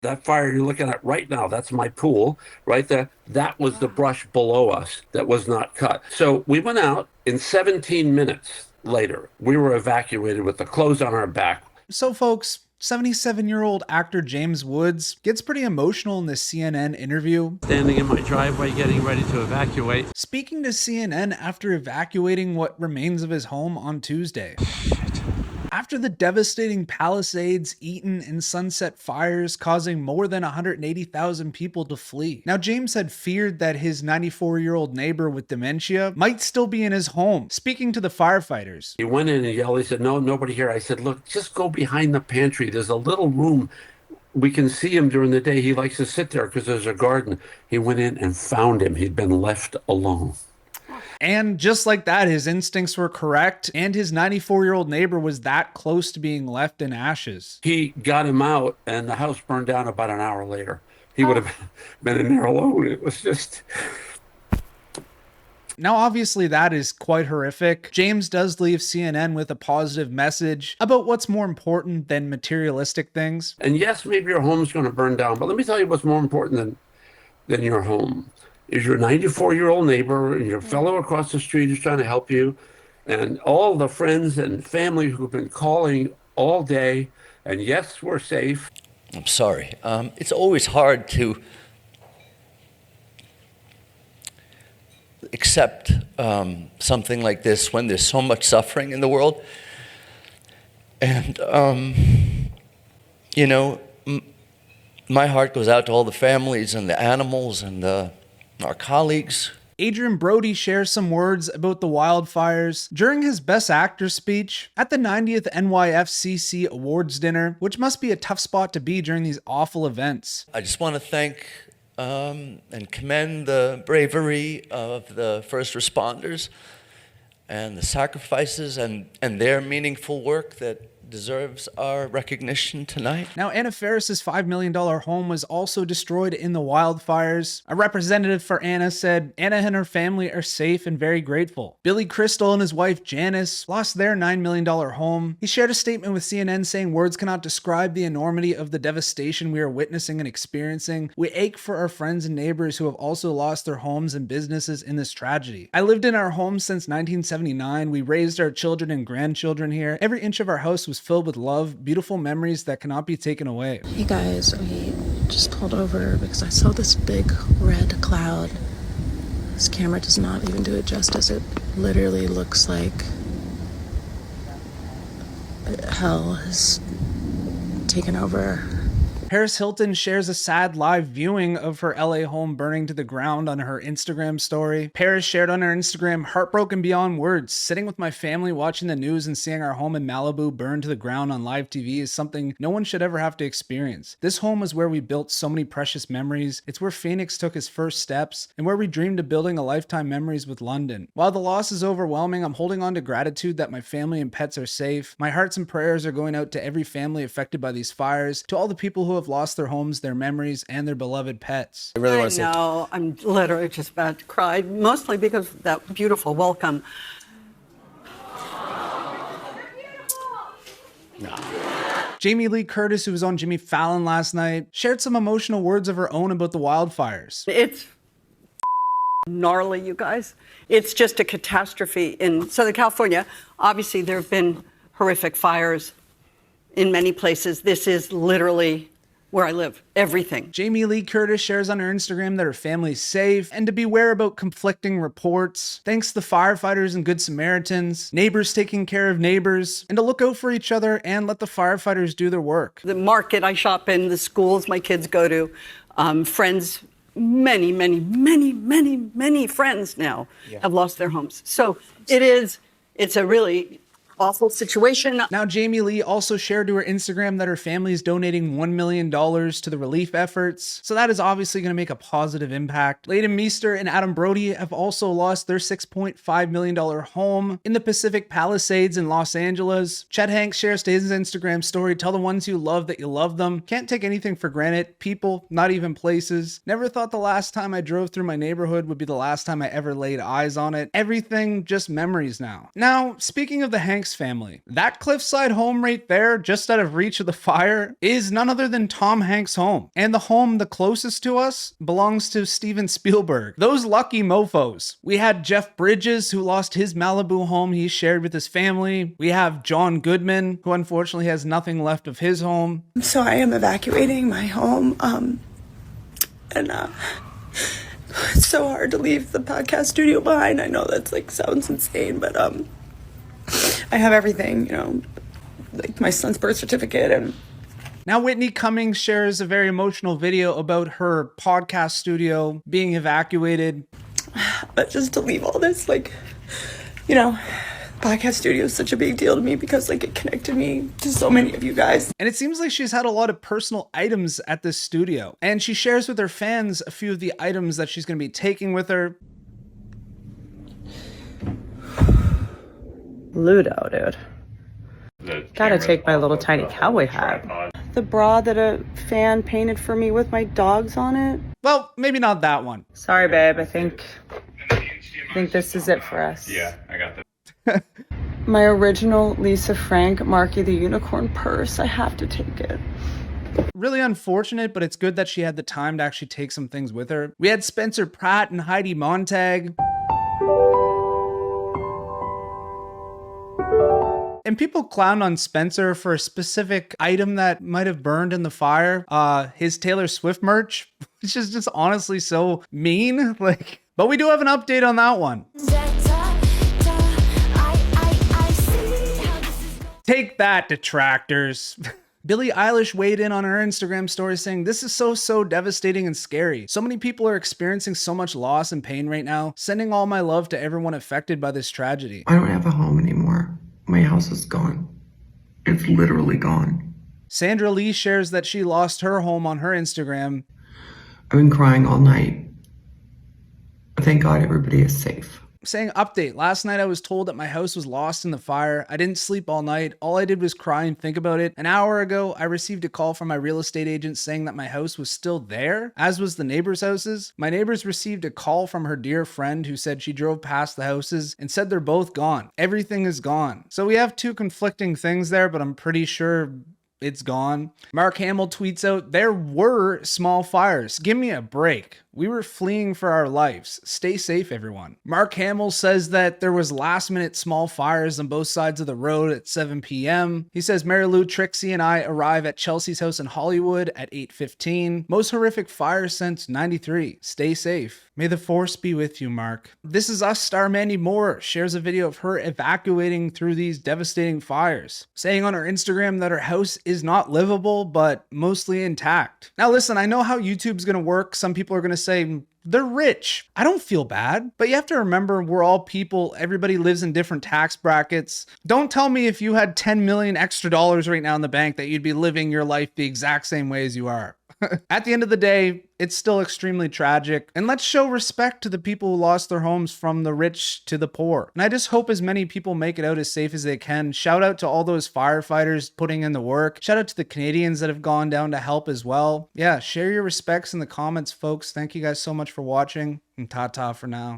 That fire you're looking at right now, that's my pool right there. That was the brush below us that was not cut. So we went out in 17 minutes later. We were evacuated with the clothes on our back. So, folks, 77-year-old actor James Woods gets pretty emotional in this CNN interview. Standing in my driveway getting ready to evacuate. Speaking to CNN after evacuating what remains of his home on Tuesday. After the devastating Palisades, Eaton, and Sunset fires causing more than 180,000 people to flee. Now, James had feared that his 94-year-old neighbor with dementia might still be in his home. Speaking to the firefighters, He went in and yelled. He said, "No, nobody here." I said, "Look, just go behind the pantry. There's a little room. We can see him during the day. He likes to sit there because there's a garden." He went in and found him. He'd been left alone. and just like that, his instincts were correct, and his 94-year-old neighbor was that close to being left in ashes. He got him out, and the house burned down about an hour later. He would have been in there alone. It was just... Now, obviously, that is quite horrific. James does leave CNN with a positive message about what's more important than materialistic things. And yes, maybe your home's going to burn down, but let me tell you what's more important than your home is your 94-year-old neighbor and your fellow across the street who's trying to help you, and all the friends and family who've been calling all day. And yes, we're safe. I'm sorry. It's always hard to accept something like this when there's so much suffering in the world. And, you know, my heart goes out to all the families and the animals and our colleagues. Adrien Brody shares some words about the wildfires during his Best Actor speech at the 90th NYFCC Awards dinner, which must be a tough spot to be during these awful events. I just want to thank and commend the bravery of the first responders and the sacrifices and their meaningful work that deserves our recognition tonight. Now, Anna Faris's $5 million home was also destroyed in the wildfires. A representative for Anna said Anna and her family are safe and very grateful. Billy Crystal and his wife Janice lost their $9 million home. He shared a statement with CNN saying words cannot describe the enormity of the devastation we are witnessing and experiencing. We ache for our friends and neighbors who have also lost their homes and businesses in this tragedy. I lived in our home since 1979. We raised our children and grandchildren here. Every inch of our house was filled with love, beautiful memories that cannot be taken away. Hey guys, we just pulled over because I saw this big red cloud. This camera does not even do it justice. It literally looks like hell has taken over. Paris Hilton shares a sad live viewing of her LA home burning to the ground on her Instagram story. Paris shared on her Instagram, "Heartbroken beyond words. Sitting with my family watching the news and seeing our home in Malibu burn to the ground on live TV is something no one should ever have to experience. This home was where we built so many precious memories. It's where Phoenix took his first steps and where we dreamed of building a lifetime memories with London. While the loss is overwhelming, I'm holding on to gratitude that my family and pets are safe. My hearts and prayers are going out to every family affected by these fires, to all the people who have lost their homes, their memories, and their beloved pets." I know, I'm literally just about to cry, mostly because of that beautiful welcome. Jamie Lee Curtis, who was on Jimmy Fallon last night, shared some emotional words of her own about the wildfires. It's gnarly, you guys. It's just a catastrophe in Southern California. Obviously, there have been horrific fires in many places. This is literally where I live, everything. Jamie Lee Curtis shares on her Instagram that her family's safe and to beware about conflicting reports. Thanks to the firefighters and Good Samaritans, neighbors taking care of neighbors, and to look out for each other and let the firefighters do their work. The market I shop in, the schools my kids go to, friends, many friends now have lost their homes. So it's a really awful situation. Now, Jamie Lee also shared to her Instagram that her family is donating $1 million to the relief efforts, so that is obviously going to make a positive impact. Leighton Meester and Adam Brody have also lost their $6.5 million home in the Pacific Palisades in Los Angeles. Chet Hanks shares to his Instagram story, "Tell the ones you love that you love them. Can't take anything for granted. People, not even places. Never thought the last time I drove through my neighborhood would be the last time I ever laid eyes on it. Everything just memories now." Now, speaking of the Hanks Hanks family. That cliffside home right there, just out of reach of the fire, is none other than Tom Hanks' home. And the home the closest to us belongs to Steven Spielberg. Those lucky mofos. We had Jeff Bridges, who lost his Malibu home he shared with his family. We have John Goodman, who unfortunately has nothing left of his home. So I am evacuating my home, and it's so hard to leave the podcast studio behind. I know that's like sounds insane, but I have everything, you know, like my son's birth certificate. And now Whitney Cummings shares a very emotional video about her podcast studio being evacuated. But just to leave all this, like, you know, podcast studio is such a big deal to me because like it connected me to so many of you guys. And it seems like she's had a lot of personal items at this studio. And she shares with her fans a few of the items that she's going to be taking with her. Ludo, dude. Gotta take my little tiny cowboy hat. The bra that a fan painted for me with my dogs on it. Well, maybe not that one. Sorry, babe. I think this is it for us. Yeah, I got that. My original Lisa Frank Marky the Unicorn purse. I have to take it. Really unfortunate, but it's good that she had the time to actually take some things with her. We had Spencer Pratt and Heidi Montag. And people clown on Spencer for a specific item that might have burned in the fire. His Taylor Swift merch, which is just honestly so mean. But we do have an update on that one. Take that, detractors. Billie Eilish weighed in on her Instagram story saying, "This is so devastating and scary. So many people are experiencing so much loss and pain right now. Sending all my love to everyone affected by this tragedy." I don't have a home anymore. My house is gone. It's literally gone. Sandra Lee shares that she lost her home on her Instagram. I've been crying all night. Thank God everybody is safe. Saying, "Update, last night I was told that my house was lost in the fire. I didn't sleep all night. All I did was cry and think about it. An hour ago, I received a call from my real estate agent saying that my house was still there, as was the neighbors' houses. My neighbors received a call from her dear friend who said she drove past the houses and said they're both gone. Everything is gone." So we have two conflicting things there, but I'm pretty sure it's gone. Mark Hamill tweets out, "There were small fires. Give me a break. We were fleeing for our lives. Stay safe, everyone." Mark Hamill says that there was last-minute small fires on both sides of the road at 7 p.m. He says, "Mary Lou, Trixie, and I arrive at Chelsea's house in Hollywood at 8:15. Most horrific fire since 93. Stay safe." May the force be with you, Mark. This Is Us star Mandy Moore shares a video of her evacuating through these devastating fires, saying on her Instagram that her house is not livable, but mostly intact. Now listen, I know how YouTube's gonna work. Some people are gonna say, they're rich. I don't feel bad, but you have to remember we're all people. Everybody lives in different tax brackets. Don't tell me if you had 10 million extra dollars right now in the bank that you'd be living your life the exact same way as you are. At the end of the day, it's still extremely tragic. And let's show respect to the people who lost their homes, from the rich to the poor. And I just hope as many people make it out as safe as they can. Shout out to all those firefighters putting in the work. Shout out to the Canadians that have gone down to help as well. Yeah, share your respects in the comments, folks. Thank you guys so much for watching, and ta-ta for now.